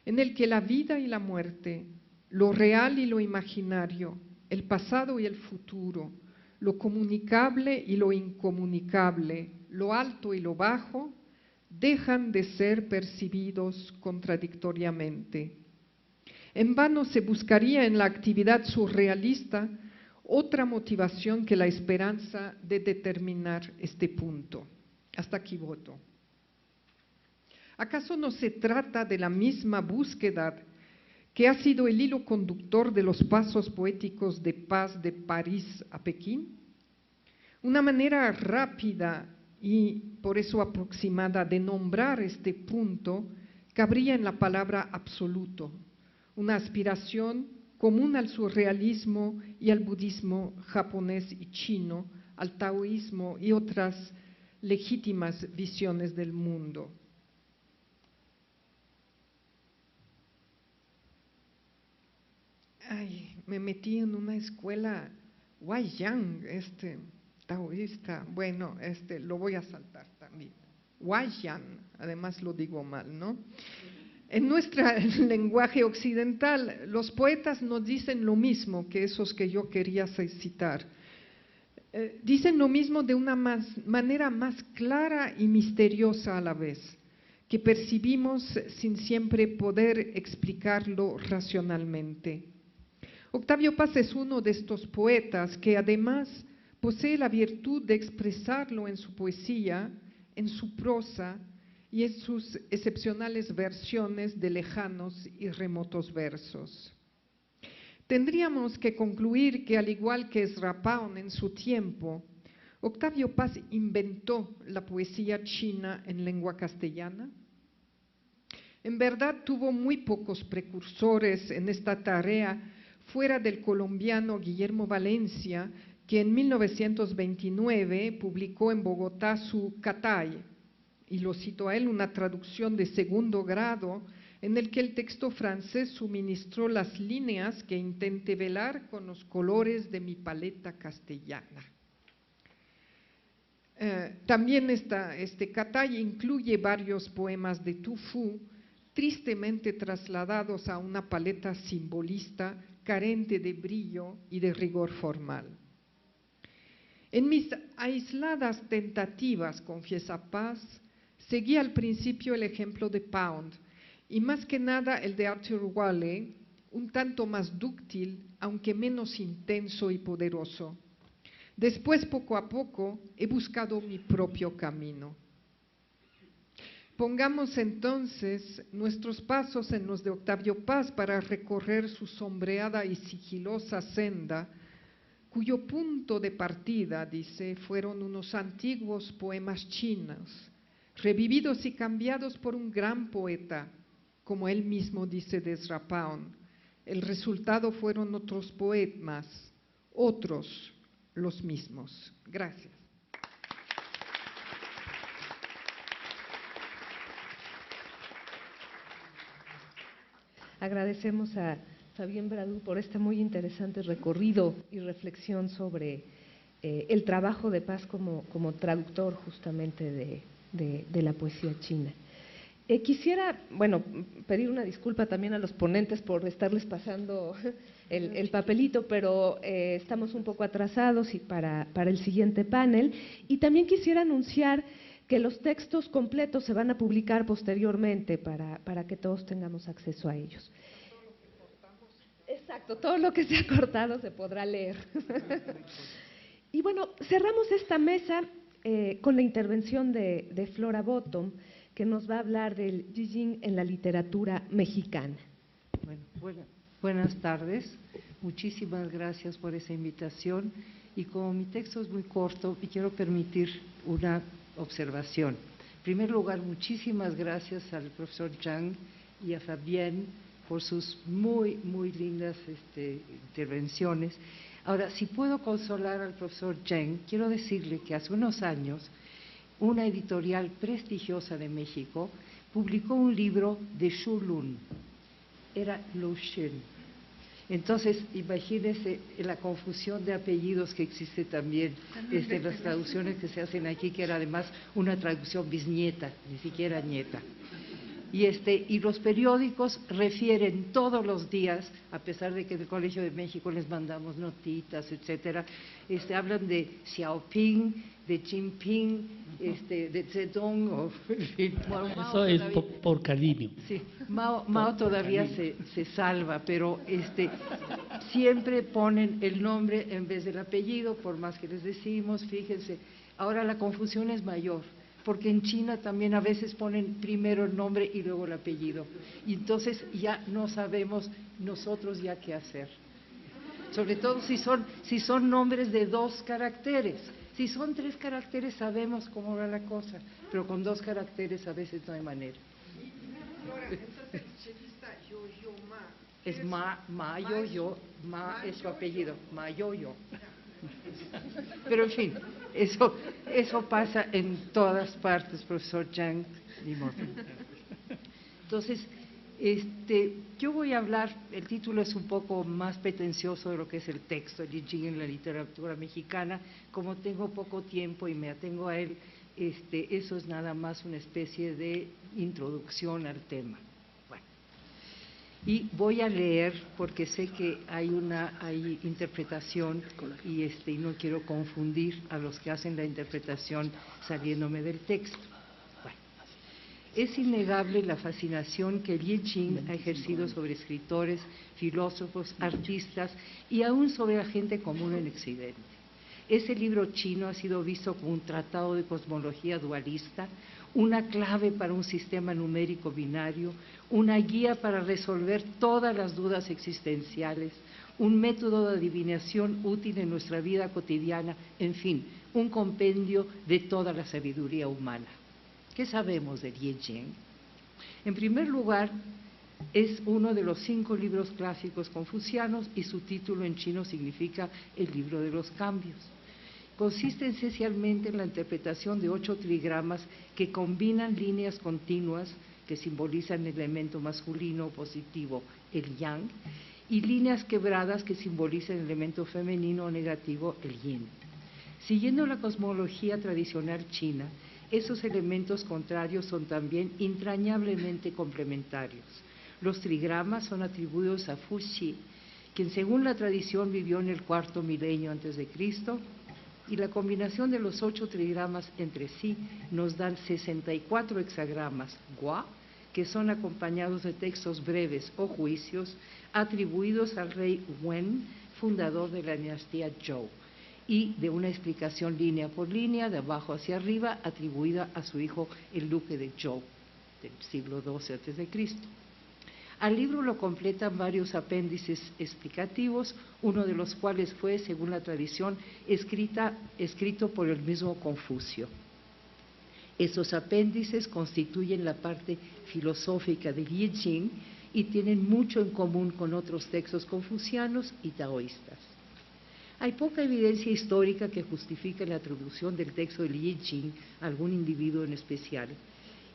en el que la vida y la muerte, lo real y lo imaginario, el pasado y el futuro, lo comunicable y lo incomunicable, lo alto y lo bajo, dejan de ser percibidos contradictoriamente. En vano se buscaría en la actividad surrealista otra motivación que la esperanza de determinar este punto. Hasta aquí voto. ¿Acaso no se trata de la misma búsqueda que ha sido el hilo conductor de los pasos poéticos de Paz de París a Pekín? Una manera rápida y por eso aproximada de nombrar este punto cabría en la palabra absoluto, una aspiración común al surrealismo y al budismo japonés y chino, al taoísmo y otras legítimas visiones del mundo. Ay, me metí en una escuela Huaiyang, taoísta. Bueno, lo voy a saltar también. Huaiyang, además lo digo mal, ¿no? En nuestro lenguaje occidental, los poetas nos dicen lo mismo que esos que yo quería citar. Dicen lo mismo de una manera más clara y misteriosa a la vez, que percibimos sin siempre poder explicarlo racionalmente. Octavio Paz es uno de estos poetas que además posee la virtud de expresarlo en su poesía, en su prosa y en sus excepcionales versiones de lejanos y remotos versos. Tendríamos que concluir que, al igual que Ezra Pound en su tiempo, Octavio Paz inventó la poesía china en lengua castellana. En verdad tuvo muy pocos precursores en esta tarea fuera del colombiano Guillermo Valencia, que en 1929 publicó en Bogotá su Catay, y lo cito a él, una traducción de 2º grado, en el que el texto francés suministró las líneas que intenté velar con los colores de mi paleta castellana. También este Catay incluye varios poemas de Tu Fu, tristemente trasladados a una paleta simbolista carente de brillo y de rigor formal. En mis aisladas tentativas, confiesa Paz, seguí al principio el ejemplo de Pound y más que nada el de Arthur Waley, un tanto más dúctil, aunque menos intenso y poderoso. Después, poco a poco, he buscado mi propio camino. Pongamos entonces nuestros pasos en los de Octavio Paz para recorrer su sombreada y sigilosa senda, cuyo punto de partida, dice, fueron unos antiguos poemas chinos, revividos y cambiados por un gran poeta, como él mismo dice de Ezra Pound. El resultado fueron otros poemas, otros los mismos. Gracias. Agradecemos a Fabienne Bradou por este muy interesante recorrido y reflexión sobre el trabajo de Paz como traductor justamente de la poesía china. Quisiera, bueno, pedir una disculpa también a los ponentes por estarles pasando el papelito, pero estamos un poco atrasados y para el siguiente panel. Y también quisiera anunciar que los textos completos se van a publicar posteriormente para que todos tengamos acceso a ellos. Exacto, todo lo que se ha cortado se podrá leer. Y bueno, cerramos esta mesa con la intervención de Flora Bottom, que nos va a hablar del Yijing en la literatura mexicana. Buenas tardes, muchísimas gracias por esa invitación. Y como mi texto es muy corto, me quiero permitir una observación. En primer lugar, muchísimas gracias al profesor Zhang y a Fabienne por sus muy lindas intervenciones. Ahora, si puedo consolar al profesor Zhang, quiero decirle que hace unos años una editorial prestigiosa de México publicó un libro de Shu Lun, era Lu Xun. Entonces, imagínense la confusión de apellidos que existe también, las traducciones que se hacen aquí, que era además una traducción bisnieta, ni siquiera nieta. Y los periódicos refieren todos los días, a pesar de que en el Colegio de México les mandamos notitas, etcétera, hablan de Xiaoping, de Jinping, de Zedong, o en fin. Eso es por cariño. Sí, Mao todavía se salva, pero siempre ponen el nombre en vez del apellido, por más que les decimos, fíjense. Ahora la confusión es mayor, porque en China también a veces ponen primero el nombre y luego el apellido. Y entonces ya no sabemos nosotros ya qué hacer. Sobre todo si son nombres de 2 caracteres. Si son 3 caracteres sabemos cómo va la cosa, pero con 2 caracteres a veces no hay manera. Es Ma es su apellido, Ma Yo. Pero en fin, eso pasa en todas partes, profesor Zhang. Entonces, yo voy a hablar, el título es un poco más pretencioso de lo que es el texto, el Yijing en la literatura mexicana. Como tengo poco tiempo y me atengo a él, eso es nada más una especie de introducción al tema. Bueno, y voy a leer porque sé que hay interpretación y no quiero confundir a los que hacen la interpretación saliéndome del texto. Es innegable la fascinación que Li Yijing ha ejercido sobre escritores, filósofos, artistas y aún sobre la gente común en Occidente. Ese libro chino ha sido visto como un tratado de cosmología dualista, una clave para un sistema numérico binario, una guía para resolver todas las dudas existenciales, un método de adivinación útil en nuestra vida cotidiana, en fin, un compendio de toda la sabiduría humana. ¿Qué sabemos de Li Yijing? En primer lugar, es uno de los 5 libros clásicos confucianos y su título en chino significa el libro de los cambios. Consiste esencialmente en la interpretación de 8 trigramas que combinan líneas continuas que simbolizan el elemento masculino positivo, el yang, y líneas quebradas que simbolizan el elemento femenino o negativo, el yin. Siguiendo la cosmología tradicional china, esos elementos contrarios son también entrañablemente complementarios. Los trigramas son atribuidos a Fu Xi, quien según la tradición vivió en el 4º milenio antes de Cristo, y la combinación de los 8 trigramas entre sí nos dan 64 hexagramas, Gua, que son acompañados de textos breves o juicios atribuidos al rey Wen, fundador de la dinastía Zhou, y de una explicación línea por línea, de abajo hacia arriba, atribuida a su hijo el duque de Zhou, del siglo XII a.C. Al libro lo completan varios apéndices explicativos, uno de los cuales fue, según la tradición, escrito por el mismo Confucio. Esos apéndices constituyen la parte filosófica de Li Yijing y tienen mucho en común con otros textos confucianos y taoístas. Hay poca evidencia histórica que justifique la atribución del texto de Li Yijing a algún individuo en especial,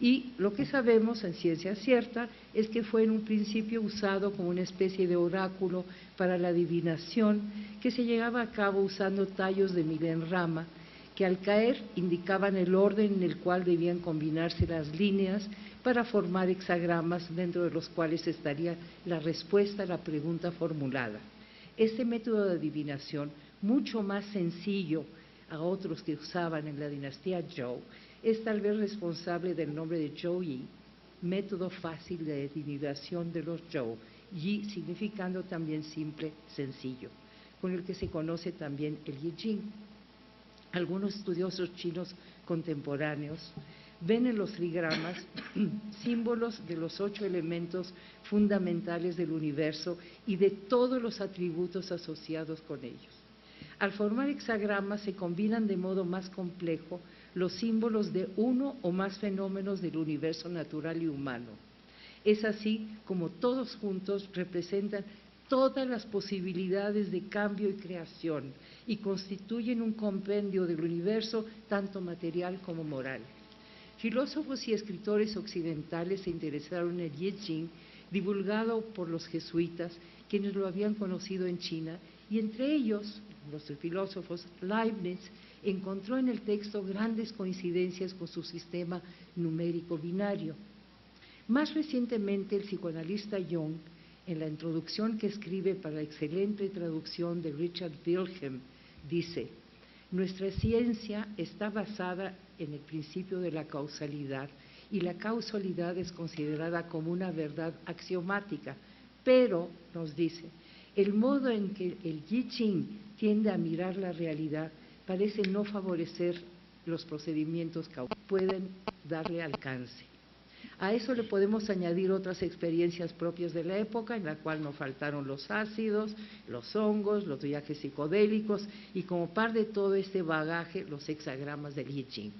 Y lo que sabemos en ciencia cierta es que fue en un principio usado como una especie de oráculo para la adivinación que se llevaba a cabo usando tallos de milenrama que al caer indicaban el orden en el cual debían combinarse las líneas para formar hexagramas dentro de los cuales estaría la respuesta a la pregunta formulada. Este método de adivinación, mucho más sencillo a otros que usaban en la dinastía Zhou, es tal vez responsable del nombre de Zhou Yi, método fácil de adivinación de los Zhou, Yi significando también simple, sencillo, con el que se conoce también el I Ching. Algunos estudiosos chinos contemporáneos ven en los trigramas símbolos de los 8 elementos fundamentales del universo y de todos los atributos asociados con ellos. Al formar hexagramas se combinan de modo más complejo los símbolos de uno o más fenómenos del universo natural y humano. Es así como todos juntos representan todas las posibilidades de cambio y creación y constituyen un compendio del universo tanto material como moral. Filósofos y escritores occidentales se interesaron en el I Ching, divulgado por los jesuitas, quienes lo habían conocido en China, y entre ellos, los filósofos, Leibniz encontró en el texto grandes coincidencias con su sistema numérico binario. Más recientemente, el psicoanalista Jung, en la introducción que escribe para la excelente traducción de Richard Wilhelm, dice: nuestra ciencia está basada en el principio de la causalidad y la causalidad es considerada como una verdad axiomática, pero, nos dice, el modo en que el I Ching tiende a mirar la realidad parece no favorecer los procedimientos que pueden darle alcance. A eso le podemos añadir otras experiencias propias de la época, en la cual no faltaron los ácidos, los hongos, los viajes psicodélicos y como par de todo este bagaje, los hexagramas del I Ching.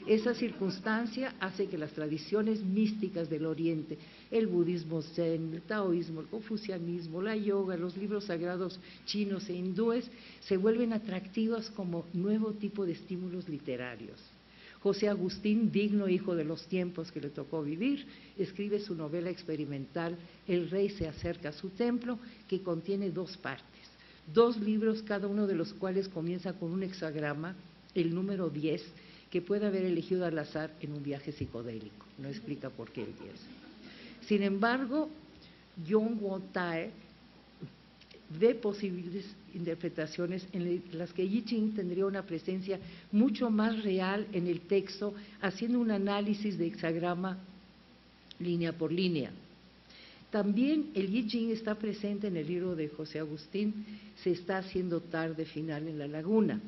Esa circunstancia hace que las tradiciones místicas del Oriente, el budismo zen, el taoísmo, el confucianismo, la yoga, los libros sagrados chinos e hindúes, se vuelven atractivas como nuevo tipo de estímulos literarios. José Agustín, digno hijo de los tiempos que le tocó vivir, escribe su novela experimental El rey se acerca a su templo, que contiene 2 partes, 2 libros, cada uno de los cuales comienza con un hexagrama, el número 10, que puede haber elegido al azar en un viaje psicodélico. No explica por qué el 10. Sin embargo, Yong Wo-tae ve posibles interpretaciones en las que I Ching tendría una presencia mucho más real en el texto, haciendo un análisis de hexagrama línea por línea. También el I Ching está presente en el libro de José Agustín, Se está haciendo tarde final en la laguna,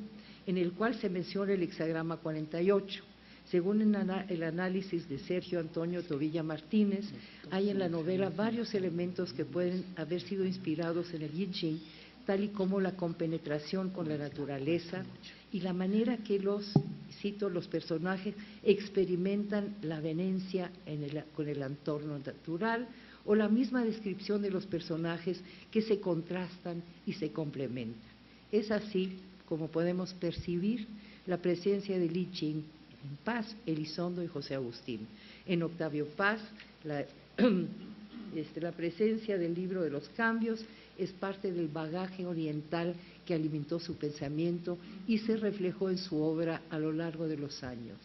en el cual se menciona el hexagrama 48. Según el análisis de Sergio Antonio Tobilla Martínez, hay en la novela varios elementos que pueden haber sido inspirados en el I Ching, tal y como la compenetración con la naturaleza y la manera que los personajes experimentan la avenencia con el entorno natural, o la misma descripción de los personajes que se contrastan y se complementan. Es así como podemos percibir la presencia del I Ching en Paz, Elizondo y José Agustín. En Octavio Paz, la presencia del libro de los cambios es parte del bagaje oriental que alimentó su pensamiento y se reflejó en su obra a lo largo de los años.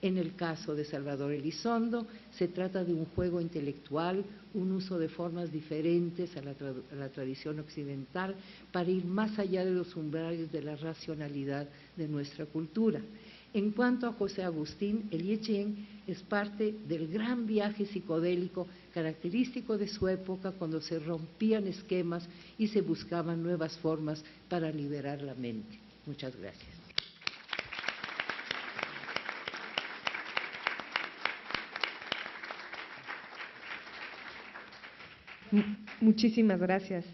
En el caso de Salvador Elizondo, se trata de un juego intelectual, un uso de formas diferentes a la tradición occidental para ir más allá de los umbrales de la racionalidad de nuestra cultura. En cuanto a José Agustín, el I Ching es parte del gran viaje psicodélico característico de su época, cuando se rompían esquemas y se buscaban nuevas formas para liberar la mente. Muchas gracias. Muchísimas gracias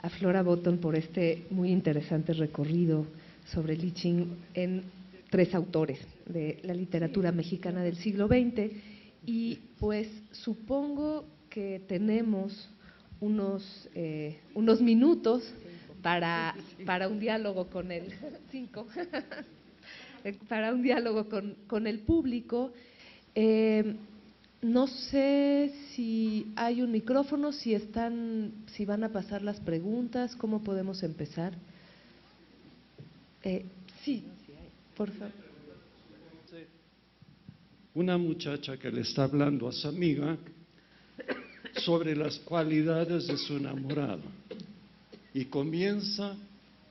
a Flora Botton por este muy interesante recorrido sobre el I Ching en 3 autores de la literatura mexicana del siglo XX, y pues supongo que tenemos unos minutos para un diálogo con para un diálogo con el público. No sé si hay un micrófono, si van a pasar las preguntas, ¿cómo podemos empezar? Sí, por favor. Una muchacha que le está hablando a su amiga sobre las cualidades de su enamorado y comienza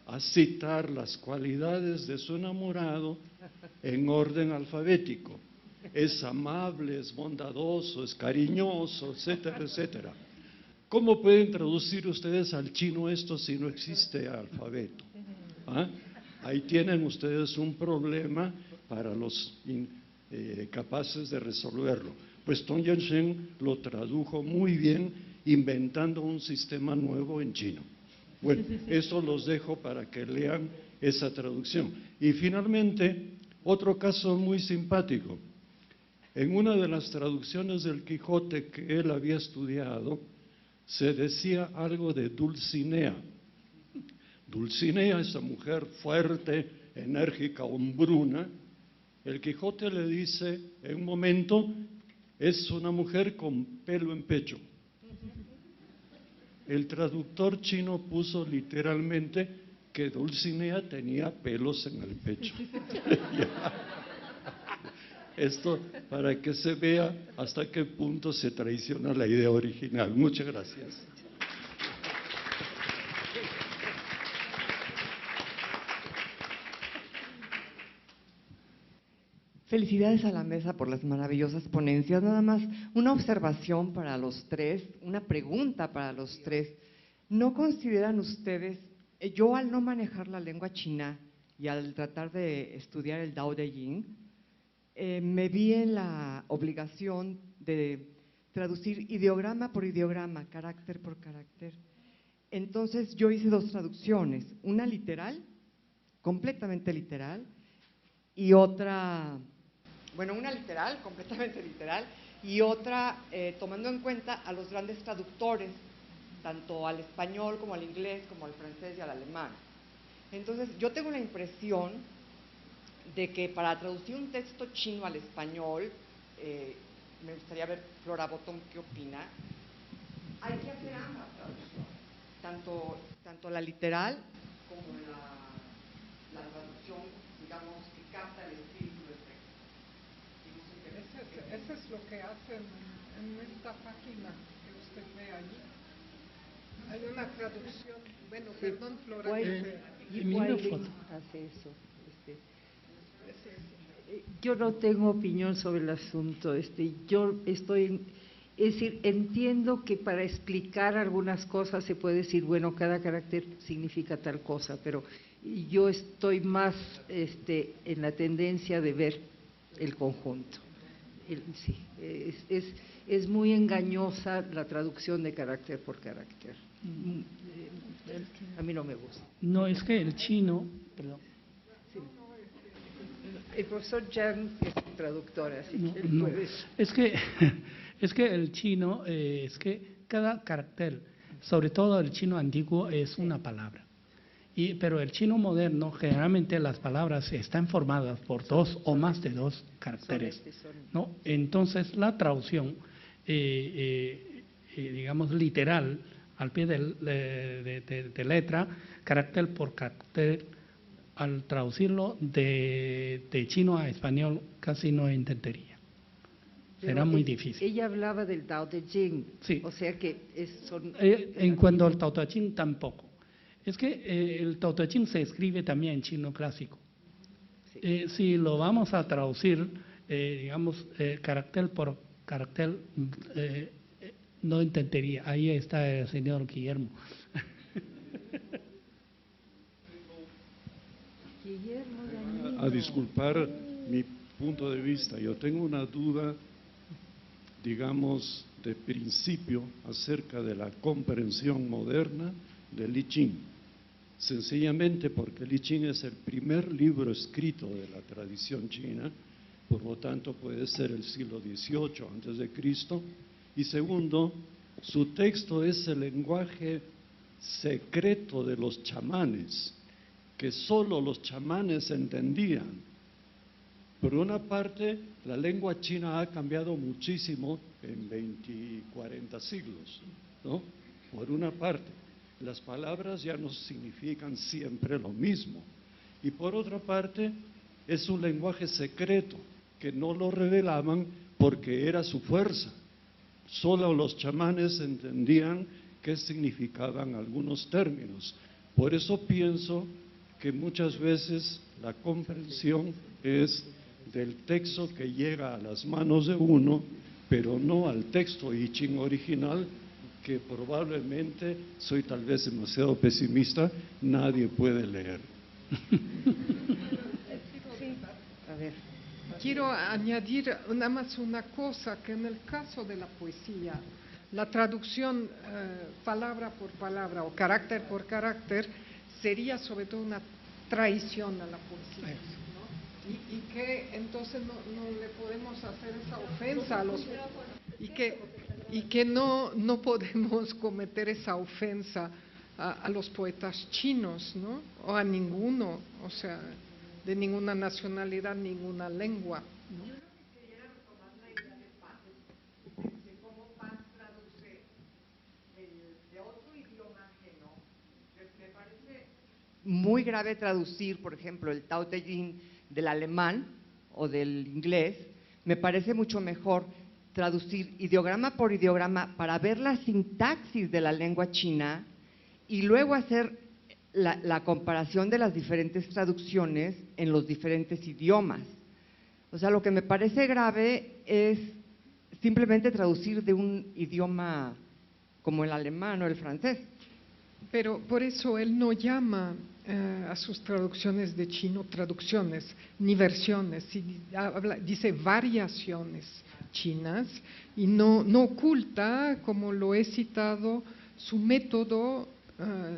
a citar las cualidades de su enamorado en orden alfabético. Es amable, es bondadoso, es cariñoso, etcétera, etcétera. ¿Cómo pueden traducir ustedes al chino esto si no existe alfabeto? ¿Ah? Ahí tienen ustedes un problema para los capaces de resolverlo. Pues Tong Yansheng lo tradujo muy bien, inventando un sistema nuevo en chino. Bueno, eso los dejo para que lean esa traducción. Y finalmente, otro caso muy simpático. En una de las traducciones del Quijote que él había estudiado, se decía algo de Dulcinea. Dulcinea, esa mujer fuerte, enérgica, hombruna. El Quijote le dice en un momento, es una mujer con pelo en pecho. El traductor chino puso literalmente que Dulcinea tenía pelos en el pecho. Esto para que se vea hasta qué punto se traiciona la idea original. Muchas gracias. Felicidades a la mesa por las maravillosas ponencias. Nada más una observación para los tres, una pregunta para los tres. ¿No consideran ustedes, yo al no manejar la lengua china y al tratar de estudiar el Tao Te Ching, me vi en la obligación de traducir ideograma por ideograma, carácter por carácter? Entonces yo hice dos traducciones, una literal, completamente literal, y otra, bueno, una literal, completamente literal, y otra tomando en cuenta a los grandes traductores, tanto al español como al inglés, como al francés y al alemán. Entonces yo tengo la impresión de que para traducir un texto chino al español, me gustaría ver, Flora Bottom, ¿qué opina? Hay que hacer ambas traducciones, tanto la literal como la traducción, digamos, que capta el espíritu del texto. Eso es lo que hacen en esta página que usted ve allí. Hay una traducción, bueno, sí, perdón, Flora. Hace eso. Yo no tengo opinión sobre el asunto. Yo estoy, es decir, entiendo que para explicar algunas cosas se puede decir, bueno, cada carácter significa tal cosa, pero yo estoy más en la tendencia de ver el conjunto. Sí, es muy engañosa la traducción de carácter por carácter. A mí no me gusta. No, es que el chino, perdón. Sí. El profesor Yang es traductor, así No, que no. puede. Es que el chino, es que cada carácter, sobre todo el chino antiguo, es una palabra. Pero el chino moderno, generalmente las palabras están formadas por dos o más de dos caracteres, ¿no? Entonces, la traducción, digamos, literal, al pie de letra, carácter por carácter, al traducirlo de chino a español, casi no entendería. Será muy difícil. Ella hablaba del Tao Te Ching, sí. O sea que son… En cuanto al Tao Te Ching, tampoco. Es que el Tao Te Ching se escribe también en chino clásico. Sí. Si lo vamos a traducir, digamos, carácter por carácter, no entendería. Ahí está el señor Guillermo. A disculpar mi punto de vista, yo tengo una duda, digamos, de principio acerca de la comprensión moderna del I Ching. Sencillamente porque el I Ching es el primer libro escrito de la tradición china, por lo tanto puede ser el siglo XVIII antes de Cristo, y segundo, su texto es el lenguaje secreto de los chamanes, que solo los chamanes entendían. Por una parte, la lengua china ha cambiado muchísimo en 20 y 40 siglos, ¿no? Por una parte, las palabras ya no significan siempre lo mismo. Y por otra parte, es un lenguaje secreto que no lo revelaban porque era su fuerza. Solo los chamanes entendían qué significaban algunos términos. Por eso pienso que muchas veces la comprensión es del texto que llega a las manos de uno, pero no al texto I Ching original, que probablemente, soy tal vez demasiado pesimista, nadie puede leer. A ver. Quiero añadir nada más una cosa, que en el caso de la poesía, la traducción palabra por palabra o carácter por carácter sería sobre todo una traición a la poesía, ¿no? Y que entonces no le podemos hacer esa ofensa a los... Y que no podemos cometer esa ofensa a los poetas chinos, ¿no? O a ninguno, o sea, de ninguna nacionalidad, ninguna lengua, ¿no? Yo lo que quería retomar la idea de Paz, de cómo Paz traduce de otro idioma ajeno. Me parece muy grave traducir, por ejemplo, el Tao Te Ching del alemán o del inglés. Me parece mucho mejor traducir ideograma por ideograma para ver la sintaxis de la lengua china y luego hacer la comparación de las diferentes traducciones en los diferentes idiomas. O sea, lo que me parece grave es simplemente traducir de un idioma como el alemán o el francés. Pero por eso él no llama a sus traducciones de chino traducciones ni versiones, dice variaciones chinas y no oculta, como lo he citado, su método.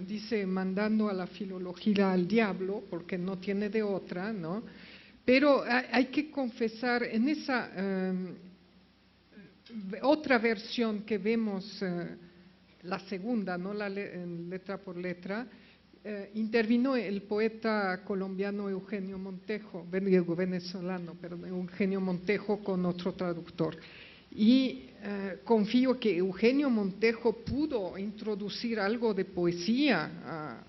Dice mandando a la filología al diablo porque no tiene de otra, ¿no? Pero hay que confesar en esa otra versión que vemos, la segunda, no letra por letra, intervino el poeta colombiano Eugenio Montejo, venezolano, pero Eugenio Montejo con otro traductor. Y confío que Eugenio Montejo pudo introducir algo de poesía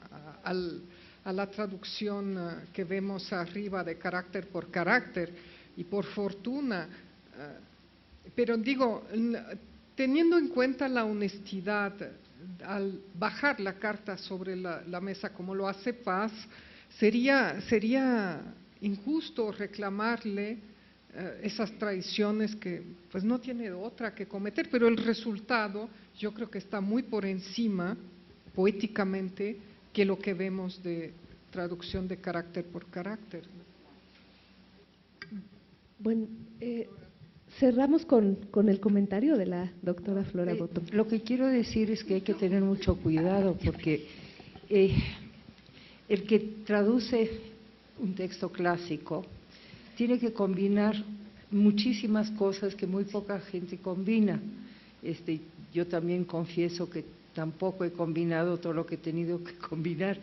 a la traducción que vemos arriba de carácter por carácter, y por fortuna. Pero digo, teniendo en cuenta la honestidad, al bajar la carta sobre la mesa como lo hace Paz, sería injusto reclamarle esas traiciones que pues no tiene otra que cometer, pero el resultado yo creo que está muy por encima poéticamente que lo que vemos de traducción de carácter por carácter. Bueno, cerramos con el comentario de la doctora Flora Bottom. Lo que quiero decir es que hay que tener mucho cuidado porque el que traduce un texto clásico tiene que combinar muchísimas cosas que muy poca gente combina. Yo también confieso que tampoco he combinado todo lo que he tenido que combinar,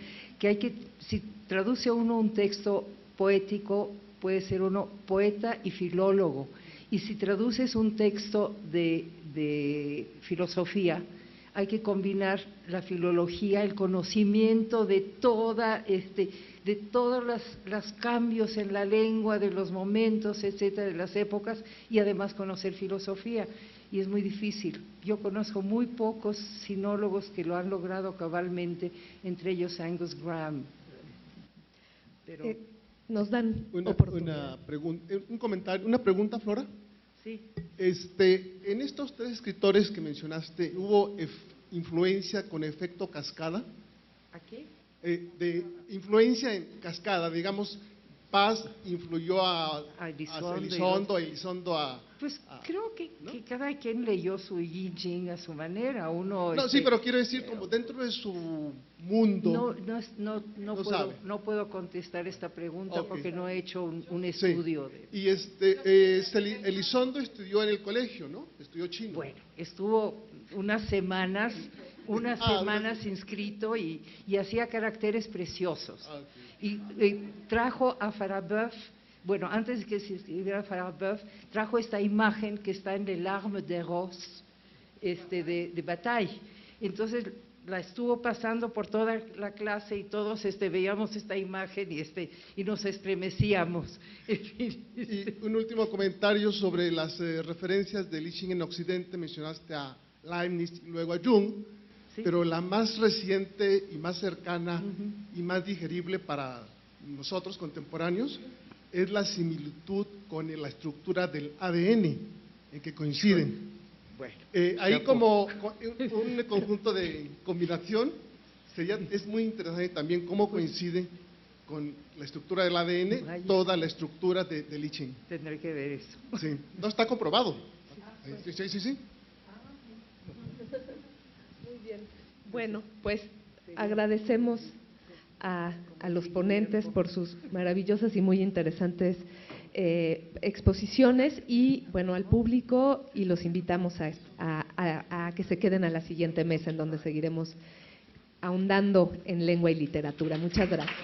si traduce uno un texto poético, puede ser uno poeta y filólogo, y si traduces un texto de filosofía, hay que combinar la filología, el conocimiento de de todos los cambios en la lengua, de los momentos, etcétera, de las épocas, y además conocer filosofía. Y es muy difícil. Yo conozco muy pocos sinólogos que lo han logrado cabalmente, entre ellos Angus Graham. Pero nos dan una pregunta, Flora. sí. En estos tres escritores que mencionaste, ¿hubo influencia con efecto cascada? ¿A qué? De influencia en cascada, digamos, Paz influyó a Elizondo, Elizondo a... Pues creo que, ¿no? que cada quien leyó su I Ching a su manera. Uno, No, sí, pero quiero decir, como dentro de su mundo... No puedo contestar esta pregunta Okay. porque no he hecho un estudio. Sí. Y Elizondo estudió en el colegio, ¿no? Estudió chino. Bueno, estuvo unas semanas inscrito y hacía caracteres preciosos. Okay. Y trajo a Farabeuf bueno, antes de que se escribiera Farbeuf, trajo esta imagen que está en el Arme de Rose, de Bataille. Entonces la estuvo pasando por toda la clase y todos veíamos esta imagen y nos estremecíamos. Y un último comentario sobre las referencias de Liching en Occidente. Mencionaste a Leibniz y luego a Jung, ¿Sí? pero la más reciente y más cercana y más digerible para nosotros contemporáneos es la similitud con la estructura del ADN, en que coinciden. Bueno, Ahí como un conjunto de combinación, es muy interesante también cómo coincide con la estructura del ADN, toda la estructura de Liching. Tendré que ver eso. Sí, no está comprobado. Sí. Muy bien. Bueno, pues agradecemos a los ponentes por sus maravillosas y muy interesantes exposiciones y, bueno, al público, y los invitamos a que se queden a la siguiente mesa en donde seguiremos ahondando en lengua y literatura. Muchas gracias.